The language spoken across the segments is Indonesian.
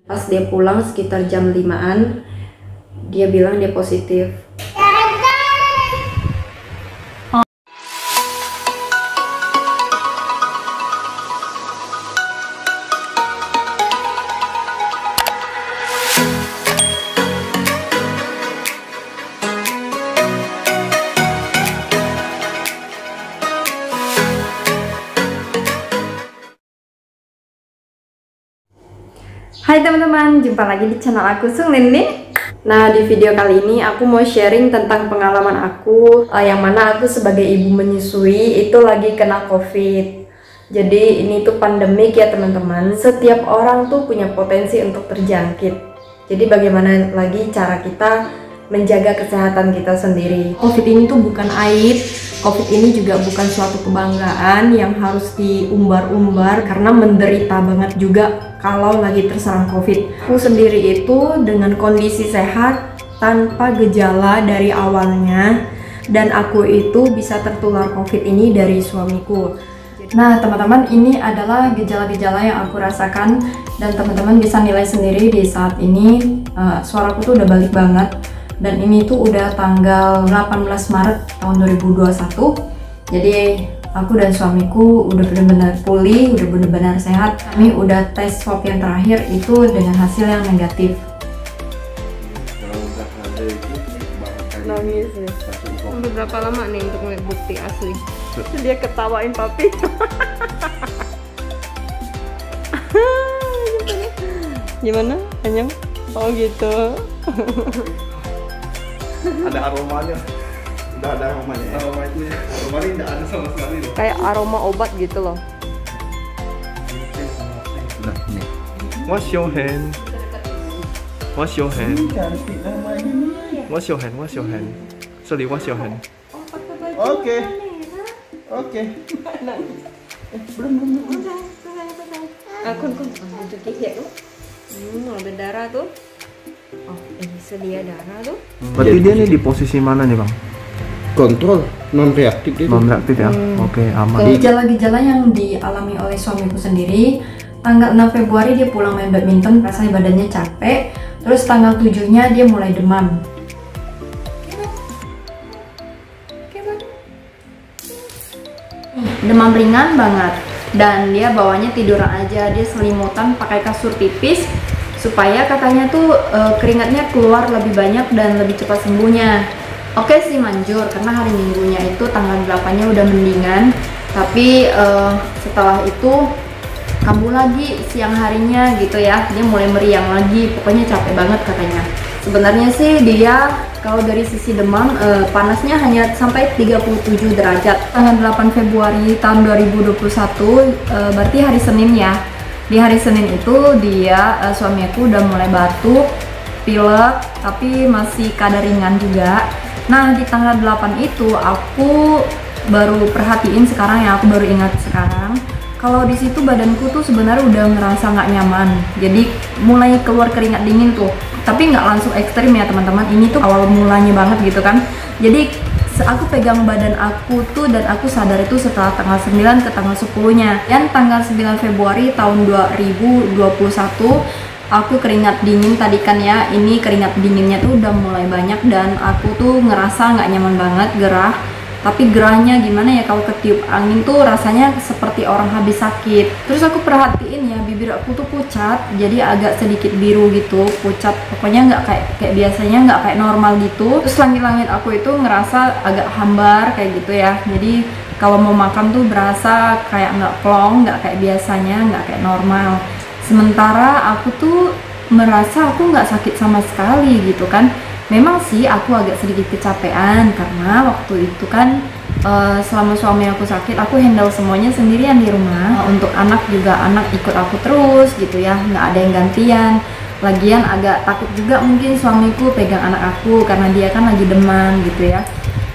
Pas dia pulang sekitar jam 5-an, dia bilang dia positif. Hai teman-teman, jumpa lagi di channel aku Sung Lin. Nah, di video kali ini aku mau sharing tentang pengalaman aku yang mana aku sebagai ibu menyusui itu lagi kena COVID. Jadi ini tuh pandemik ya teman-teman. Setiap orang tuh punya potensi untuk terjangkit. Jadi bagaimana lagi cara kita menjaga kesehatan kita sendiri. COVID ini tuh bukan aib. COVID ini juga bukan suatu kebanggaan yang harus diumbar-umbar karena menderita banget juga kalau lagi terserang COVID. Aku sendiri itu dengan kondisi sehat tanpa gejala dari awalnya, dan aku itu bisa tertular COVID ini dari suamiku. Nah teman-teman, ini adalah gejala-gejala yang aku rasakan dan teman-teman bisa nilai sendiri di saat ini. Suaraku tuh udah balik banget. Dan ini tuh udah tanggal 18 Maret tahun 2021. Jadi aku dan suamiku udah benar-benar pulih, udah benar-benar sehat. Kami udah tes swab yang terakhir itu dengan hasil yang negatif. Nangis nih. Udah berapa lama nih untuk melihat bukti asli? Dia ketawain papi. Gimana? Anyang? Oh gitu. Ada aromanya, udah ada aromanya. Aroma itu ya, aromanya tidak ada sama sekali loh. Kayak aroma obat gitu loh. Nah ini. Wash your hand. Wash your hand. Cantik namanya. Wash your hand. Wash your hand. Sorry, wash your hand. Oke. Oke. Belum. Kun untuk gigi ya. Ada darah tuh. Oh, ini sedia darah tuh. Berarti dia nih di posisi mana nih bang? Kontrol non reaktif itu. Non reaktif ya. Oke, aman. Gejala-gejala yang dialami oleh suamiku sendiri, tanggal 6 Februari dia pulang main badminton, rasanya badannya capek. Terus tanggal 7-nya dia mulai demam. Demam ringan banget, dan dia bawanya tiduran aja, dia selimutan pakai kasur tipis supaya katanya tuh keringatnya keluar lebih banyak dan lebih cepat sembuhnya. Oke sih manjur, karena hari minggunya itu tanggal 8-nya udah mendingan, tapi setelah itu kambuh lagi siang harinya gitu ya, dia mulai meriang lagi, pokoknya capek banget katanya. Sebenarnya sih dia kalau dari sisi demam panasnya hanya sampai 37 derajat. Tanggal 8 Februari tahun 2021 berarti hari Senin ya. Di hari Senin itu dia suamiku udah mulai batuk, pilek, tapi masih kadar ringan juga. Nah di tanggal 8 itu aku baru perhatiin sekarang ya, aku baru ingat sekarang kalau di situ badanku tuh sebenarnya udah ngerasa nggak nyaman. Jadi mulai keluar keringat dingin tuh, tapi nggak langsung ekstrim ya teman-teman. Ini tuh awal mulanya banget gitu kan. Jadi aku pegang badan aku tuh dan aku sadar itu setelah tanggal 9 ke tanggal 10-nya. Dan tanggal 9 Februari tahun 2021 aku keringat dingin tadi kan ya. Ini keringat dinginnya tuh udah mulai banyak dan aku tuh ngerasa nggak nyaman banget, gerah. Tapi gerahnya gimana ya, kalau ketiup angin tuh rasanya seperti orang habis sakit. Terus aku perhatiin ya, bibir aku tuh pucat, jadi agak sedikit biru gitu, pucat. Pokoknya nggak kayak biasanya, nggak kayak normal gitu. Terus langit-langit aku itu ngerasa agak hambar kayak gitu ya. Jadi kalau mau makan tuh berasa kayak nggak plong, nggak kayak biasanya, nggak kayak normal. Sementara aku tuh merasa aku nggak sakit sama sekali gitu kan. Memang sih aku agak sedikit kecapean karena waktu itu kan selama suami aku sakit aku handle semuanya sendirian di rumah. Untuk anak juga, anak ikut aku terus gitu ya, nggak ada yang gantian. Lagian agak takut juga mungkin suamiku pegang anak aku karena dia kan lagi demam gitu ya.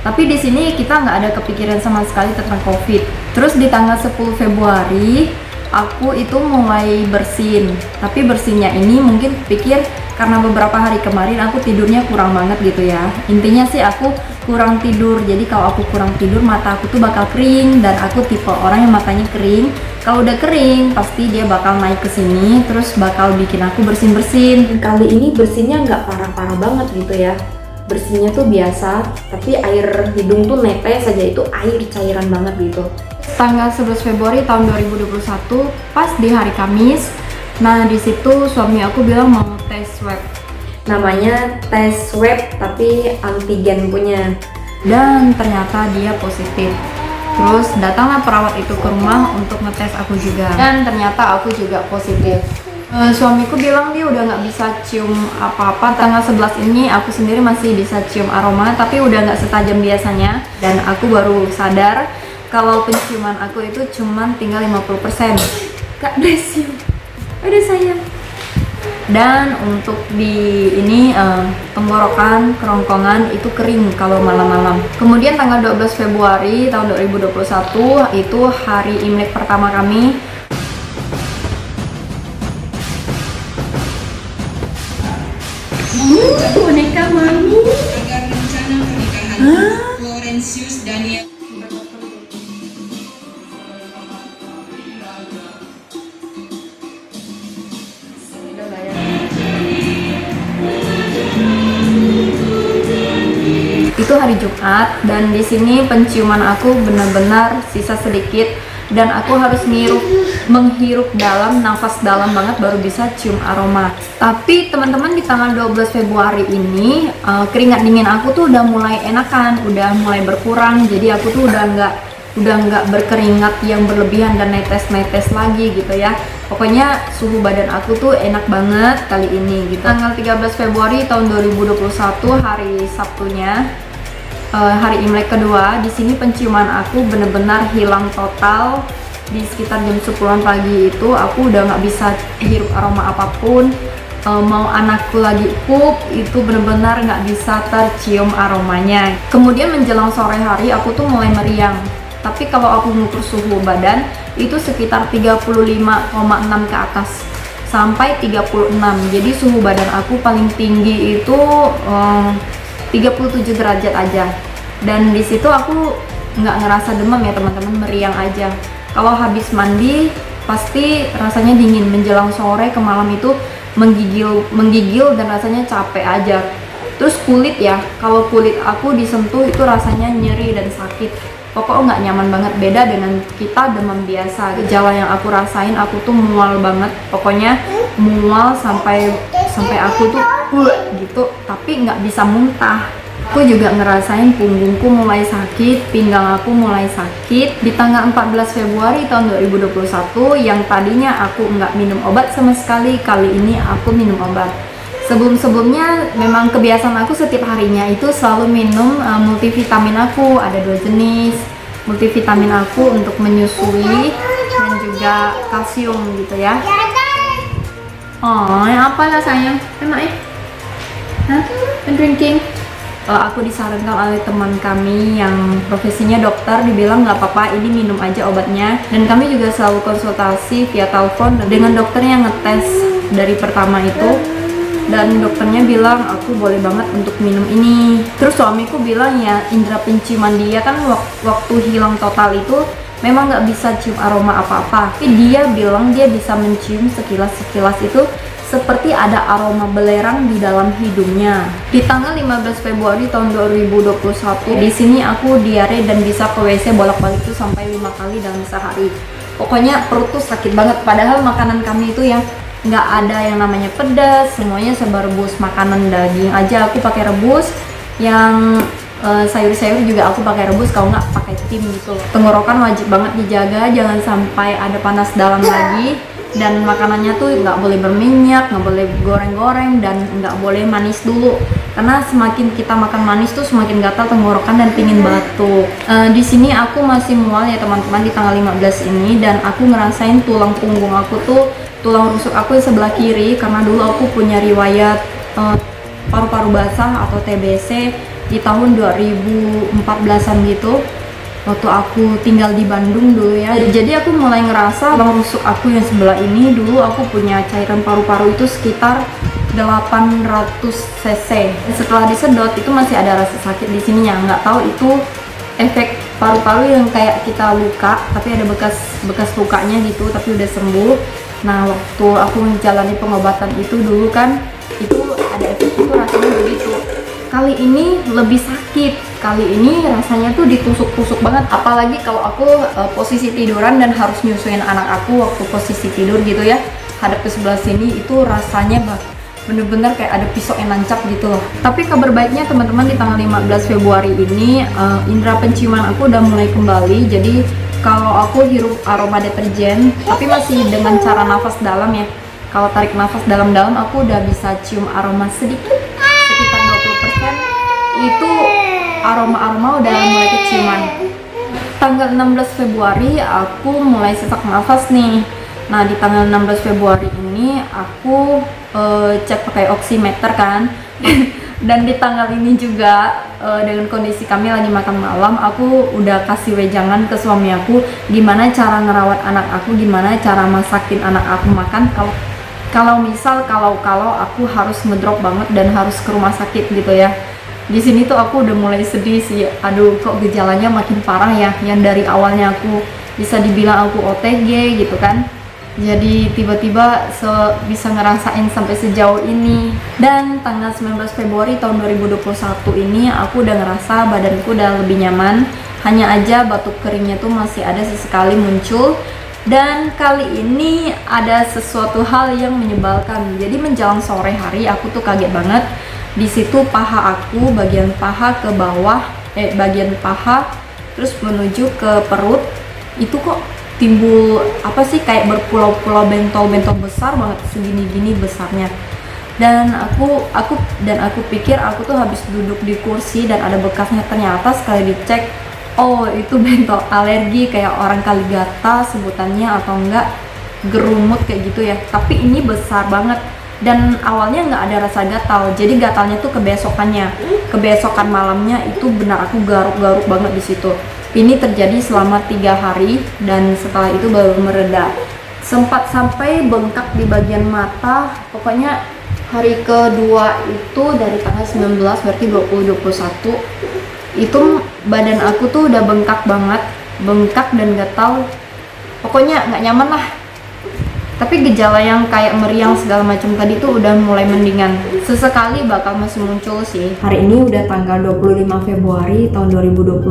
Tapi di sini kita nggak ada kepikiran sama sekali tentang COVID. Terus di tanggal 10 Februari aku itu mulai bersin. Tapi bersinnya ini mungkin pikir karena beberapa hari kemarin aku tidurnya kurang banget gitu ya. Intinya sih aku kurang tidur. Jadi kalau aku kurang tidur, mata aku tuh bakal kering, dan aku tipe orang yang matanya kering. Kalau udah kering, pasti dia bakal naik ke sini, terus bakal bikin aku bersin-bersin. Kali ini bersinnya nggak parah-parah banget gitu ya. Bersihnya tuh biasa, tapi air hidung tuh netes saja, itu air cairan banget gitu. Tanggal 11 Februari tahun 2021, pas di hari Kamis. Nah, di situ suami aku bilang mau tes swab. Namanya tes swab tapi antigen punya. Dan ternyata dia positif. Terus datanglah perawat itu ke rumah untuk ngetes aku juga. Dan ternyata aku juga positif. Suamiku bilang dia udah nggak bisa cium apa-apa. Tanggal 11 ini aku sendiri masih bisa cium aroma, tapi udah nggak setajam biasanya. Dan aku baru sadar kalau penciuman aku itu cuman tinggal 50%. Kak, bless you. Udah sayang. Dan untuk di ini tenggorokan, kerongkongan itu kering kalau malam-malam. Kemudian tanggal 12 Februari tahun 2021 itu hari Imlek pertama kami. Boneka mami. Agar rencana pernikahan Florentius Daniel itu hari Jumat, dan di sini penciuman aku benar-benar sisa sedikit, dan aku harus menghirup dalam, nafas dalam banget baru bisa cium aroma. Tapi teman-teman, di tanggal 12 Februari ini keringat dingin aku tuh udah mulai enakan, udah mulai berkurang, jadi aku tuh udah nggak berkeringat yang berlebihan dan netes-netes lagi gitu ya. Pokoknya suhu badan aku tuh enak banget kali ini gitu. Tanggal 13 Februari tahun 2021 hari Sabtunya, hari Imlek kedua, di sini penciuman aku bener-bener hilang total. Di sekitar jam 10-an pagi itu aku udah nggak bisa hirup aroma apapun. Mau anakku lagi pup itu bener-bener nggak bisa tercium aromanya. Kemudian menjelang sore hari aku tuh mulai meriang. Tapi kalau aku ngukur suhu badan itu sekitar 35,6 ke atas sampai 36. Jadi suhu badan aku paling tinggi itu 37 derajat aja. Dan di situ aku nggak ngerasa demam ya teman-teman, meriang aja. Kalau habis mandi pasti rasanya dingin, menjelang sore ke malam itu menggigil dan rasanya capek aja. Terus kulit ya, kalau kulit aku disentuh itu rasanya nyeri dan sakit. Pokoknya nggak nyaman banget, beda dengan kita demam biasa. Gejala yang aku rasain, aku tuh mual banget. Pokoknya mual sampai aku tuh gitu, tapi nggak bisa muntah. Aku juga ngerasain punggungku mulai sakit, pinggang aku mulai sakit. Di tanggal 14 Februari tahun 2021, yang tadinya aku nggak minum obat sama sekali, kali ini aku minum obat. Sebelum-sebelumnya memang kebiasaan aku setiap harinya itu selalu minum multivitamin aku, ada 2 jenis multivitamin aku untuk menyusui dan juga kalsium gitu ya. Oh, yang apa lah sayang? Emak ya? Hah? Drinking? Aku disarankan oleh teman kami yang profesinya dokter, dibilang nggak apa-apa, ini minum aja obatnya. Dan kami juga selalu konsultasi via telepon dengan dokter yang ngetes dari pertama itu. Dan dokternya bilang aku boleh banget untuk minum ini. Terus suamiku bilang ya indera penciuman dia kan waktu hilang total itu memang nggak bisa cium aroma apa-apa. Tapi dia bilang dia bisa mencium sekilas-sekilas itu seperti ada aroma belerang di dalam hidungnya. Di tanggal 15 Februari tahun 2021, di sini aku diare dan bisa ke WC bolak-balik tuh sampai 5 kali dalam sehari. Pokoknya perut tuh sakit banget. Padahal makanan kami itu yang nggak ada yang namanya pedas, semuanya serba rebus. Makanan daging aja aku pakai rebus, yang sayur-sayur juga aku pakai rebus, kalau nggak pakai tim gitu. Tenggorokan wajib banget dijaga, jangan sampai ada panas dalam lagi. Dan makanannya tuh nggak boleh berminyak, nggak boleh goreng-goreng, dan nggak boleh manis dulu. Karena semakin kita makan manis tuh semakin gatal tenggorokan dan pingin batuk. Di sini aku masih mual ya teman-teman di tanggal 15 ini, dan aku ngerasain tulang punggung aku tuh, tulang rusuk aku di sebelah kiri, karena dulu aku punya riwayat paru-paru basah atau TBC di tahun 2014an gitu. waktu aku tinggal di Bandung dulu ya. Jadi aku mulai ngerasa tulang rusuk aku yang sebelah ini, dulu aku punya cairan paru-paru itu sekitar 800 cc. Setelah disedot itu masih ada rasa sakit di sininya. Nggak tahu itu efek paru-paru yang kayak kita luka, tapi ada bekas lukanya gitu, tapi udah sembuh. Nah, waktu aku menjalani pengobatan itu dulu kan, itu ada efek itu, rasanya begitu. Kali ini lebih sakit. Kali ini rasanya tuh ditusuk-tusuk banget. Apalagi kalau aku posisi tiduran dan harus nyusuin anak aku waktu posisi tidur gitu ya, hadap ke sebelah sini, itu rasanya bener-bener kayak ada pisau yang nancap gitu loh. Tapi kabar baiknya teman-teman, di tanggal 15 Februari ini indera penciuman aku udah mulai kembali. Jadi kalau aku hirup aroma deterjen, tapi masih dengan cara nafas dalam ya. Kalau tarik nafas dalam-dalam, aku udah bisa cium aroma sedikit, sekitar 20%. Itu aroma-aroma udah mulai keciuman. Tanggal 16 Februari aku mulai sesak nafas nih. Nah, di tanggal 16 Februari ini aku cek pakai oximeter kan. Dan di tanggal ini juga dengan kondisi kami lagi makan malam, aku udah kasih wejangan ke suami aku gimana cara ngerawat anak aku, gimana cara masakin anak aku makan kalau aku harus ngedrop banget dan harus ke rumah sakit gitu ya. Di sini tuh aku udah mulai sedih sih. Aduh, kok gejalanya makin parah ya. Yang dari awalnya aku bisa dibilang aku OTG gitu kan, jadi tiba-tiba bisa ngerasain sampai sejauh ini. Dan tanggal 19 Februari tahun 2021 ini aku udah ngerasa badanku udah lebih nyaman. Hanya aja batuk keringnya tuh masih ada sesekali muncul. Dan kali ini ada sesuatu hal yang menyebalkan. Jadi menjelang sore hari aku tuh kaget banget. Di situ paha aku, bagian paha ke bawah, bagian paha terus menuju ke perut, itu kok timbul apa sih, kayak berpulau-pulau bentol-bentol besar banget, segini-gini besarnya. Dan aku pikir aku tuh habis duduk di kursi dan ada bekasnya. Ternyata sekali dicek, oh itu bentol alergi, kayak orang kali gata sebutannya, atau enggak gerumut kayak gitu ya. Tapi ini besar banget. Dan awalnya nggak ada rasa gatal, jadi gatalnya tuh kebesokan malamnya itu benar aku garuk-garuk banget di situ. Ini terjadi selama 3 hari dan setelah itu baru mereda. Sempat sampai bengkak di bagian mata. Pokoknya hari kedua itu dari tanggal 19 berarti 2021 itu badan aku tuh udah bengkak banget, bengkak dan gatal. Pokoknya nggak nyaman lah. Tapi gejala yang kayak meriang segala macam tadi tuh udah mulai mendingan. Sesekali bakal masih muncul sih. Hari ini udah tanggal 25 Februari tahun 2021,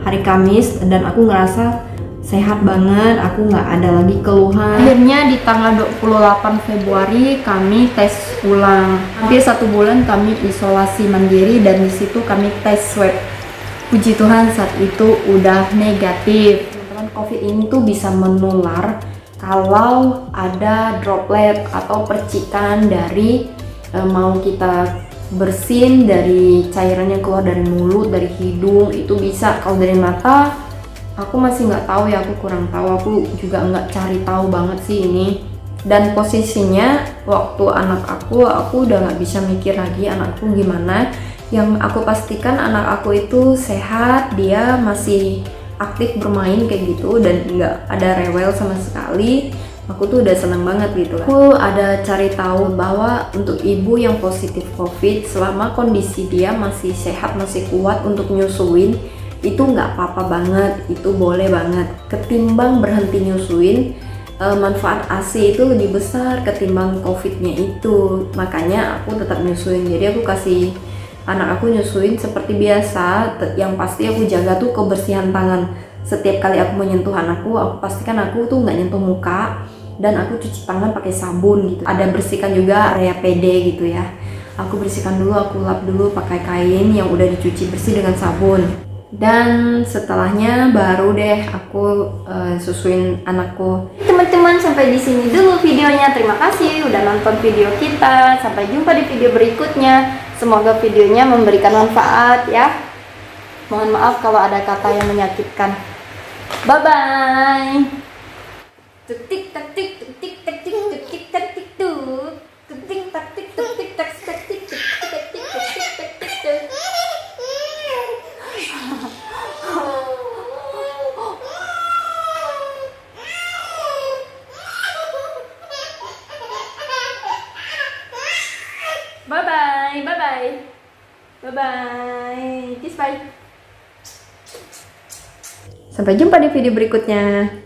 hari Kamis, dan aku ngerasa sehat banget, aku nggak ada lagi keluhan. Akhirnya di tanggal 28 Februari kami tes ulang. Hampir 1 bulan kami isolasi mandiri dan di situ kami tes swab. Puji Tuhan saat itu udah negatif. Teman-teman, COVID ini tuh bisa menular kalau ada droplet atau percikan dari mau kita bersin, dari cairan yang keluar dari mulut, dari hidung, itu bisa. Kalau dari mata aku masih nggak tahu ya, aku kurang tahu, aku juga nggak cari tahu banget sih ini. Dan posisinya waktu anak aku udah nggak bisa mikir lagi anakku gimana. Yang aku pastikan anak aku itu sehat, dia masih aktif bermain kayak gitu dan nggak ada rewel sama sekali. Aku tuh udah seneng banget gitu. Aku ada cari tahu bahwa untuk ibu yang positif COVID, selama kondisi dia masih sehat, masih kuat untuk nyusuin, itu nggak apa-apa banget, itu boleh banget. Ketimbang berhenti nyusuin, manfaat ASI itu lebih besar ketimbang COVID-nya itu. Makanya aku tetap nyusuin. Jadi aku kasih anak aku nyusuin seperti biasa. Yang pasti aku jaga tuh kebersihan tangan. Setiap kali aku menyentuh anakku, aku pastikan aku tuh nggak nyentuh muka dan aku cuci tangan pakai sabun gitu. Ada bersihkan juga area PD gitu ya. Aku bersihkan dulu, aku lap dulu pakai kain yang udah dicuci bersih dengan sabun. Dan setelahnya baru deh aku susuin anakku. Teman-teman, sampai di sini dulu videonya. Terima kasih udah nonton video kita. Sampai jumpa di video berikutnya. Semoga videonya memberikan manfaat ya. Mohon maaf kalau ada kata yang menyakitkan. Bye bye. Tik tak tik tik tak tik tik tak tik tuh. Tik tak tik tik tak tik tik tik tik tik tik tik. bye. Bye bye. Kiss bye. Sampai jumpa di video berikutnya.